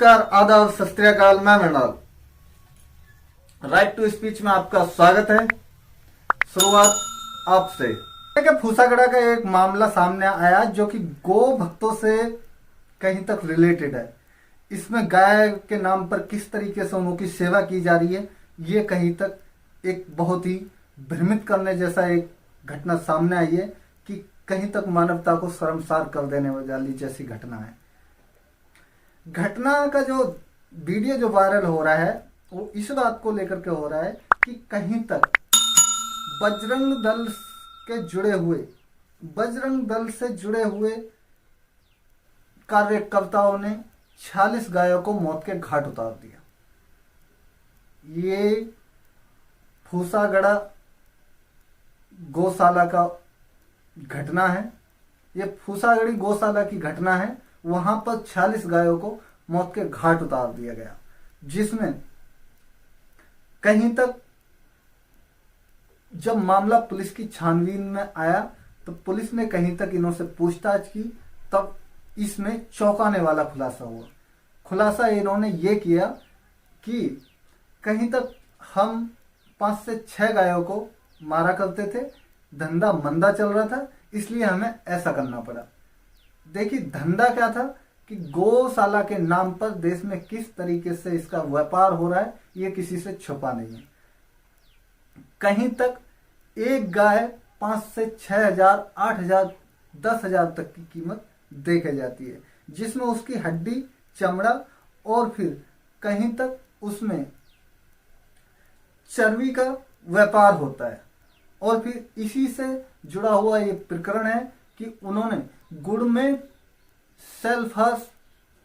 नमस्कार, आदाब, सत श्री अकाल। मैं मृणाल राइट टू स्पीच में आपका स्वागत है। शुरुआत आपसे। फूसागड़ा का एक मामला सामने आया जो कि गो भक्तों से कहीं तक रिलेटेड है। इसमें गाय के नाम पर किस तरीके से उनकी सेवा की जा रही है, ये कहीं तक एक बहुत ही भ्रमित करने जैसा एक घटना सामने आई है कि कहीं तक मानवता को शर्मसार कर देने वाली जैसी घटना है। घटना का जो वीडियो जो वायरल हो रहा है वो इस बात को लेकर के हो रहा है कि कहीं तक बजरंग दल से जुड़े हुए कार्यकर्ताओं ने 46 गायों को मौत के घाट उतार दिया। ये फूसागड़ा गौशाला का घटना है। ये फूसागड़ी गौशाला की घटना है। वहां पर 46 गायों को मौत के घाट उतार दिया गया, जिसमें कहीं तक जब मामला पुलिस की छानबीन में आया तो पुलिस ने कहीं तक इन्होंने पूछताछ की, तब इसमें चौंकाने वाला खुलासा हुआ। खुलासा इन्होंने ये किया कि कहीं तक हम 5 से 6 गायों को मारा करते थे, धंधा मंदा चल रहा था, इसलिए हमें ऐसा करना पड़ा। देखिए, धंधा क्या था कि गौशाला के नाम पर देश में किस तरीके से इसका व्यापार हो रहा है, ये किसी से छुपा नहीं है। कहीं तक एक गाय 5 से 6,000, 8,000, 10,000 तक की कीमत देखी जाती है, जिसमें उसकी हड्डी, चमड़ा और फिर कहीं तक उसमें चर्बी का व्यापार होता है। और फिर इसी से जुड़ा हुआ ये प्रकरण है कि उन्होंने गुड़ में सल्फास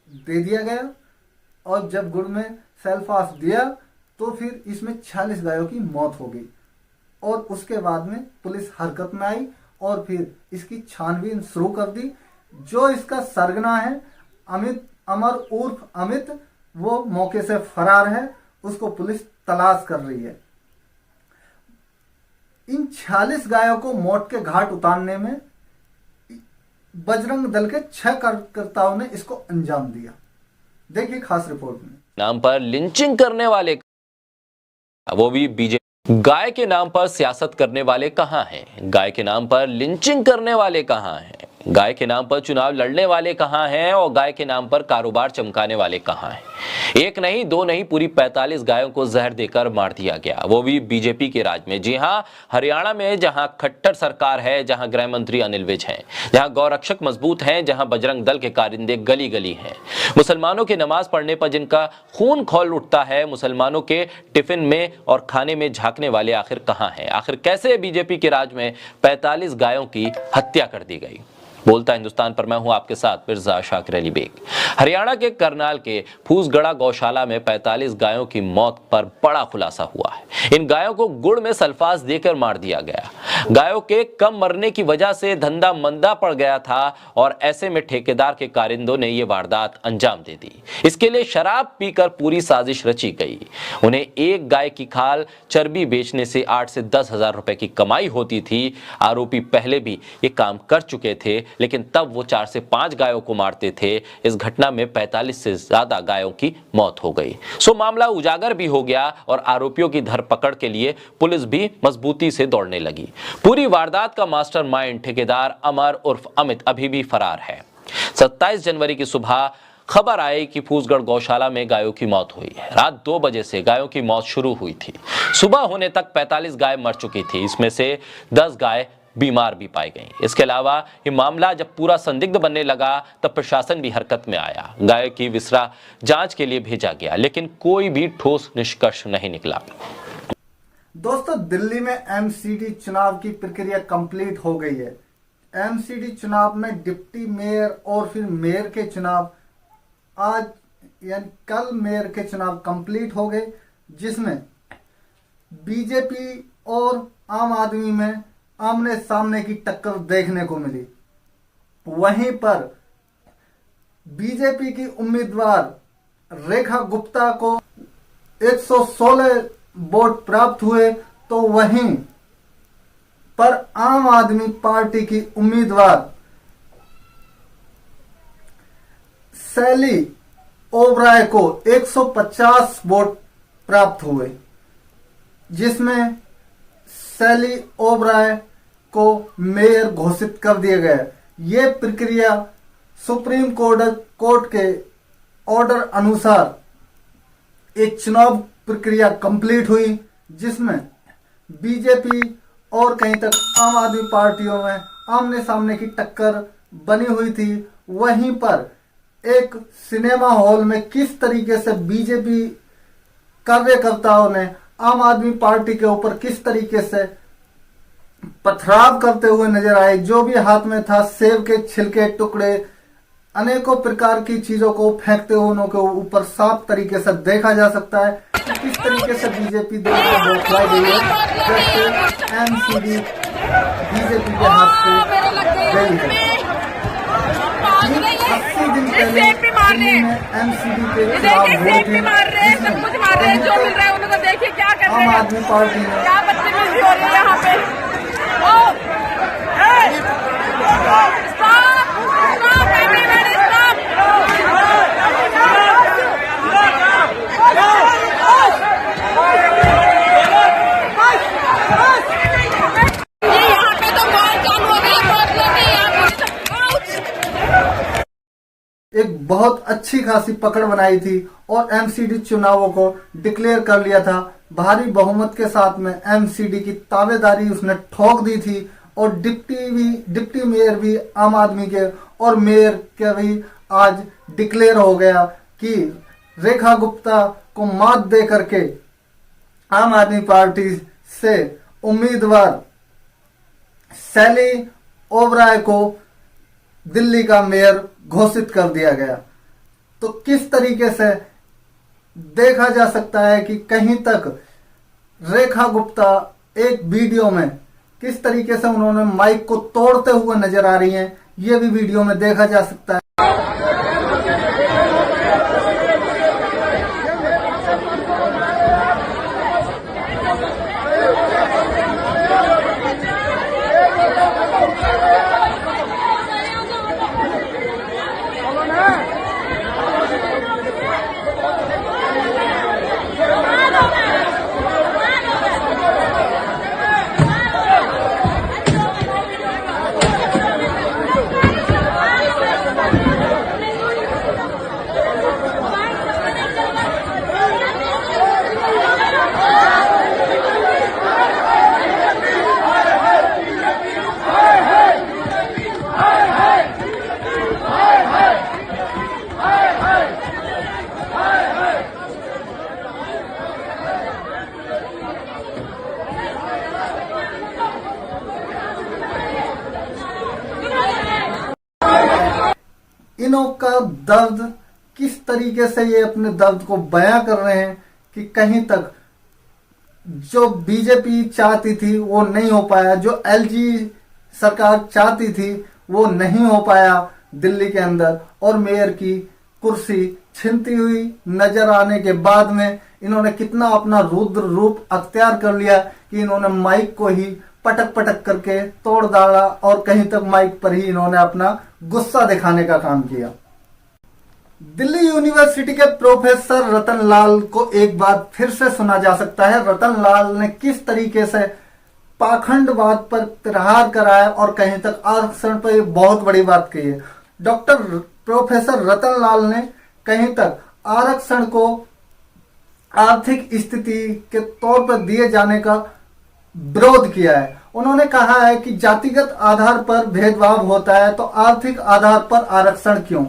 दे दिया गया, और जब गुड़ में सल्फास दिया तो फिर इसमें 46 गायों की मौत हो गई। और उसके बाद में पुलिस हरकत में आई और फिर इसकी छानबीन शुरू कर दी। जो इसका सरगना है अमर उर्फ अमित, वो मौके से फरार है, उसको पुलिस तलाश कर रही है। इन 46 गायों को मौत के घाट उतारने में बजरंग दल के 6 कार्यकर्ताओं ने इसको अंजाम दिया। देखिए खास रिपोर्ट में। नाम पर लिंचिंग करने वाले, वो भी बीजेपी। गाय के नाम पर सियासत करने वाले कहां हैं? गाय के नाम पर लिंचिंग करने वाले कहां हैं? गाय के नाम पर चुनाव लड़ने वाले कहां हैं? और गाय के नाम पर कारोबार चमकाने वाले कहां हैं? एक नहीं, दो नहीं, पूरी 45 गायों को जहर देकर मार दिया गया, वो भी बीजेपी के राज में। जी हां, हरियाणा में, जहां खट्टर सरकार है, जहां गृह मंत्री अनिल विज हैं, जहां गौरक्षक मजबूत हैं, जहां बजरंग दल के कारिंदे गली गली हैं। मुसलमानों की नमाज पढ़ने पर जिनका खून खौल उठता है, मुसलमानों के टिफिन में और खाने में झांकने वाले आखिर कहां हैं? आखिर कैसे बीजेपी के राज में 45 गायों की हत्या कर दी गई? बोलता हिंदुस्तान पर मैं हूं आपके साथ मिर्जा शाकिर अली बेग। हरियाणा के करनाल के फूसगड़ा गौशाला में 45 गायों की मौत पर बड़ा खुलासा हुआ है। इन गायों को गुड़ में सल्फास देकर मार दिया गया। गायों के कम मरने की वजह से धंधा मंदा पड़ गया था और ऐसे में ठेकेदार के कारिंदों ने यह वारदात अंजाम दे दी। इसके लिए शराब पीकर पूरी साजिश रची गई। उन्हें एक गाय की खाल चर्बी बेचने से 8 से 10 हजार रुपए की कमाई होती थी। आरोपी पहले भी ये काम कर चुके थे, लेकिन तब वो 4 से 5 गायों को मारते थे। इस घटना में 45 से ज्यादा गायों की मौत हो गई। सो मामला उजागर भी हो गया और आरोपियों की धरपकड़ के लिए पुलिस भी मजबूती से दौड़ने लगी। पूरी वारदात का मास्टरमाइंड ठेकेदार अमर उर्फ अमित अभी भी फरार है। 27 जनवरी की सुबह खबर आई कि फूसगढ़ गौशाला में गायों की मौत हुई है। रात 2 बजे से गायों की मौत शुरू हुई थी। सुबह होने तक 45 गाय मर चुकी थी। इसमें से 10 गाय बीमार भी पाई गई। इसके अलावा ये मामला जब पूरा संदिग्ध बनने लगा तब प्रशासन भी हरकत में आया। गाय की विसरा जांच के लिए भेजा गया, लेकिन कोई भी ठोस निष्कर्ष नहीं निकला। दोस्तों, दिल्ली में एमसीडी चुनाव की प्रक्रिया कंप्लीट हो गई है। एमसीडी चुनाव में डिप्टी मेयर और फिर मेयर के चुनाव आज यानी कल मेयर के चुनाव कंप्लीट हो गए, जिसमें बीजेपी और आम आदमी में आमने सामने की टक्कर देखने को मिली। वहीं पर बीजेपी की उम्मीदवार रेखा गुप्ता को 116 वोट प्राप्त हुए, तो वहीं पर आम आदमी पार्टी की उम्मीदवार शैली ओबराय को 150 वोट प्राप्त हुए, जिसमें सैली ओबराय को मेयर घोषित कर दिया गया। ये प्रक्रिया सुप्रीम कोर्ट के ऑर्डर अनुसार एक चुनाव प्रक्रिया कंप्लीट हुई, जिसमें बीजेपी और कहीं तक आम आदमी पार्टियों में आमने सामने की टक्कर बनी हुई थी। वहीं पर एक सिनेमा हॉल में किस तरीके से बीजेपी कार्यकर्ताओं ने आम आदमी पार्टी के ऊपर किस तरीके से पथराव करते हुए नजर आए। जो भी हाथ में था, सेब के छिलके, टुकड़े, अनेकों प्रकार की चीजों को फेंकते हुए उनके ऊपर साफ तरीके से देखा जा सकता है कि किस तरीके से बीजेपी द्वारा बौखलाई गई है, जैसे एमसीडी बीजेपी के हाथ से गई है। 80 दिन पहले दिल्ली में एमसीडी के खिलाफ वोट थे, आम आदमी पार्टी ने एक बहुत अच्छी खासी पकड़ बनाई थी और एमसीडी चुनावों को डिक्लेयर कर लिया था। भारी बहुमत के साथ में एमसीडी की ताबेदारी उसने ठोक दी थी और डिप्टी मेयर भी आम आदमी के और मेयर के भी आज डिक्लेयर हो गया कि रेखा गुप्ता को मात दे करके आम आदमी पार्टी से उम्मीदवार सैली ओबराय को दिल्ली का मेयर घोषित कर दिया गया। तो किस तरीके से देखा जा सकता है कि कहीं तक रेखा गुप्ता एक वीडियो में किस तरीके से उन्होंने माइक को तोड़ते हुए नजर आ रही हैं, ये भी वीडियो में देखा जा सकता है। इनों का दर्द किस तरीके से ये अपने दर्द को बयां कर रहे हैं कि कहीं तक जो बीजेपी चाहती थी वो नहीं हो पाया, जो एलजी सरकार चाहती थी वो नहीं हो पाया दिल्ली के अंदर, और मेयर की कुर्सी छिनती हुई नजर आने के बाद में इन्होंने कितना अपना रुद्र रूप अख्तियार कर लिया कि इन्होंने माइक को ही पटक पटक करके तोड़ डाला और कहीं तक माइक पर ही इन्होंने अपना गुस्सा दिखाने का काम किया। दिल्ली यूनिवर्सिटी के प्रोफेसर रतन लाल को एक बात फिर से सुना जा सकता है। रतन लाल ने किस तरीके से पाखंडवाद पर प्रहार कराया और कहीं तक आरक्षण पर बहुत बड़ी बात कही है। डॉक्टर प्रोफेसर रतन लाल ने कहीं तक आरक्षण को आर्थिक स्थिति के तौर पर दिए जाने का विरोध किया है। उन्होंने कहा है कि जातिगत आधार पर भेदभाव होता है तो आर्थिक आधार पर आरक्षण क्यों।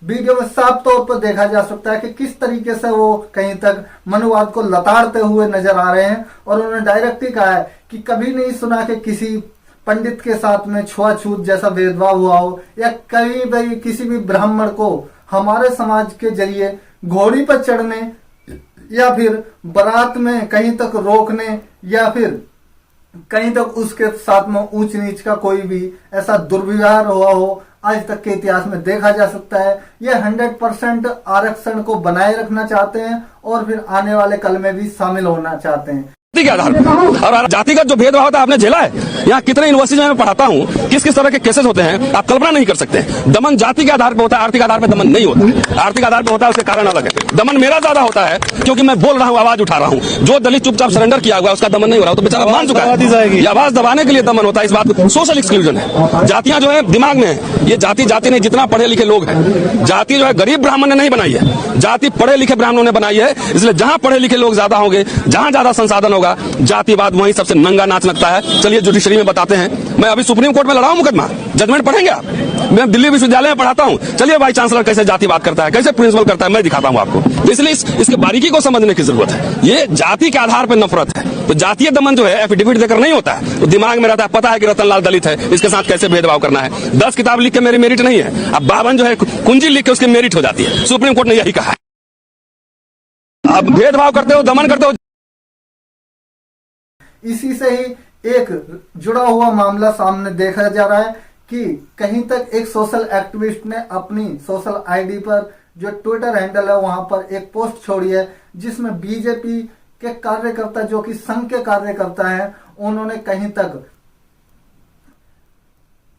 वीडियो में साफ तौर पर देखा जा सकता है कि किस तरीके से वो कहीं तक मनुवाद को लताड़ते हुए नजर आ रहे हैं और उन्होंने डायरेक्ट ही कहा है कि कभी नहीं सुना कि किसी पंडित के साथ में छुआछूत जैसा भेदभाव हुआ हो या कहीं भी किसी भी ब्राह्मण को हमारे समाज के जरिए घोड़ी पर चढ़ने या फिर बारात में कहीं तक रोकने या फिर कहीं तक उसके साथ में ऊंच नीच का कोई भी ऐसा दुर्व्यवहार हुआ हो आज तक के इतिहास में देखा जा सकता है। ये 100% आरक्षण को बनाए रखना चाहते हैं और फिर आने वाले कल में भी शामिल होना चाहते हैं। जाति के आधार पर। और जातिगत जो भेदभाव होता है आपने झेला है। यहाँ कितने यूनिवर्सिटी में मैं पढ़ाता हूँ, किस किस तरह के केसेस होते हैं आप कल्पना नहीं कर सकते। दमन जाति के आधार पर होता है, आर्थिक आधार पर दमन नहीं होता। आर्थिक आधार पर होता है, उसके कारण अलग है। दमन मेरा ज्यादा होता है क्योंकि मैं बोल रहा हूँ, आवाज उठा रहा हूँ। जो दलित चुपचाप सरेंडर किया हुआ है उसका दमन नहीं हो रहा, तो बेचारा मान चुका है। ये आवाज दबाने के लिए दमन होता है। इस बात को सोशल एक्सक्लूजन है। जातियां जो है दिमाग में है। ये जाति जाति नहीं, जितना पढ़े लिखे लोग हैं। जाति जो है गरीब ब्राह्मण ने नहीं बनाई है, जाति पढ़े लिखे ब्राह्मणों ने बनाई है। इसलिए जहां पढ़े लिखे लोग ज्यादा होंगे, जहां ज्यादा संसाधन होगा, जातिवाद वहीं सबसे नंगा नाच लगता है। चलिए जुडिशरी में बताते हैं। मैं अभी सुप्रीम कोर्ट में लड़ा हूं मुकदमा, जजमेंट पढ़ेंगे आप। मैं दिल्ली विश्वविद्यालय में पढ़ाता हूं। चलिए वाइस चांसलर कैसे जातिवाद करता है, कैसे प्रिंसिपल करता है, मैं दिखाता हूं आपको। तो इसलिए इसके बारीकी को समझने की जरूरत है। ये जाति के आधार पर नफरत है। तो जातीय दमन जो है एफिडेविट देकर नहीं होता है, तो दिमाग में रहता है, पता है कि रतनलाल दलित है, इसके साथ कैसे भेदभाव करना है। 10 किताब लिख के मेरी मेरिट नहीं है। अब 52 जो है कुंजी लिख के उसकी मेरिट हो जाती है। सुप्रीम कोर्ट ने यही कहा है। अब भेदभाव करते हो, दमन करते हो। इसी से ही एक जुड़ा हुआ मामला सामने देखा जा रहा है कि कहीं तक एक सोशल एक्टिविस्ट ने अपनी सोशल आईडी पर जो ट्विटर हैंडल है वहां पर एक पोस्ट छोड़ी है, जिसमें बीजेपी के कार्यकर्ता जो कि संघ के कार्यकर्ता हैं, उन्होंने कहीं तक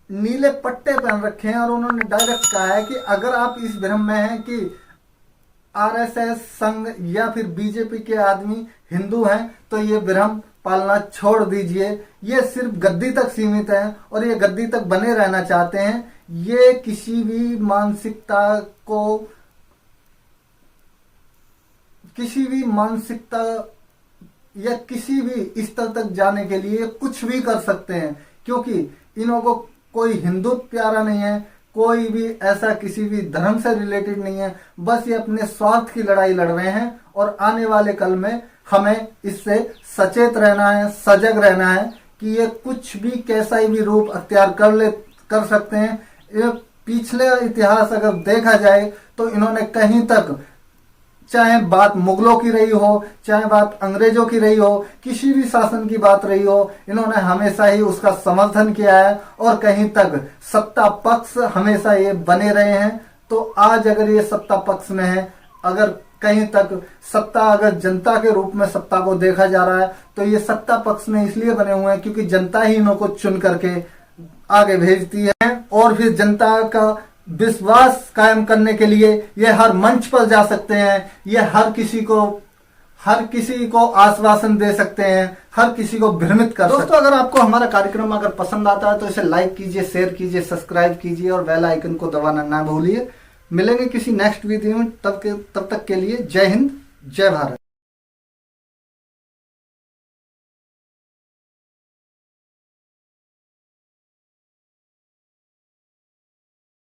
नीले पट्टे पहन रखे हैं और उन्होंने डायरेक्ट कहा है कि अगर आप इस भ्रम में हैं कि आरएसएस, संघ या फिर बीजेपी के आदमी हिंदू हैं, तो ये भ्रम पालना छोड़ दीजिए। ये सिर्फ गद्दी तक सीमित है और ये गद्दी तक बने रहना चाहते हैं। ये किसी भी मानसिकता या किसी भी स्तर तक जाने के लिए कुछ भी कर सकते हैं, क्योंकि इन्हों को कोई हिंदू प्यारा नहीं है, कोई भी ऐसा किसी भी धर्म से रिलेटेड नहीं है। बस ये अपने स्वार्थ की लड़ाई लड़ रहे हैं और आने वाले कल में हमें इससे सचेत रहना है, सजग रहना है कि ये कुछ भी कैसा ही भी रूप अख्तियार कर सकते हैं। ये पिछले इतिहास अगर देखा जाए तो इन्होंने कहीं तक, चाहे बात मुगलों की रही हो, चाहे बात अंग्रेजों की रही हो, किसी भी शासन की बात रही हो, इन्होंने हमेशा ही उसका समर्थन किया है और कहीं तक सत्ता पक्ष हमेशा ये बने रहे हैं। तो आज अगर ये सत्ता पक्ष में है, अगर कहीं तक सत्ता अगर जनता के रूप में सत्ता को देखा जा रहा है, तो ये सत्ता पक्ष में इसलिए बने हुए हैं क्योंकि जनता ही इनको चुन करके आगे भेजती है और फिर जनता का विश्वास कायम करने के लिए ये हर मंच पर जा सकते हैं। ये हर किसी को आश्वासन दे सकते हैं, हर किसी को भ्रमित कर सकते हैं। दोस्तों, अगर आपको हमारा कार्यक्रम अगर पसंद आता है तो इसे लाइक कीजिए, शेयर कीजिए, सब्सक्राइब कीजिए और बेल आइकन को दबाना ना भूलिए। मिलेंगे किसी नेक्स्ट वीडियो में, तब तक के लिए जय हिंद, जय भारत।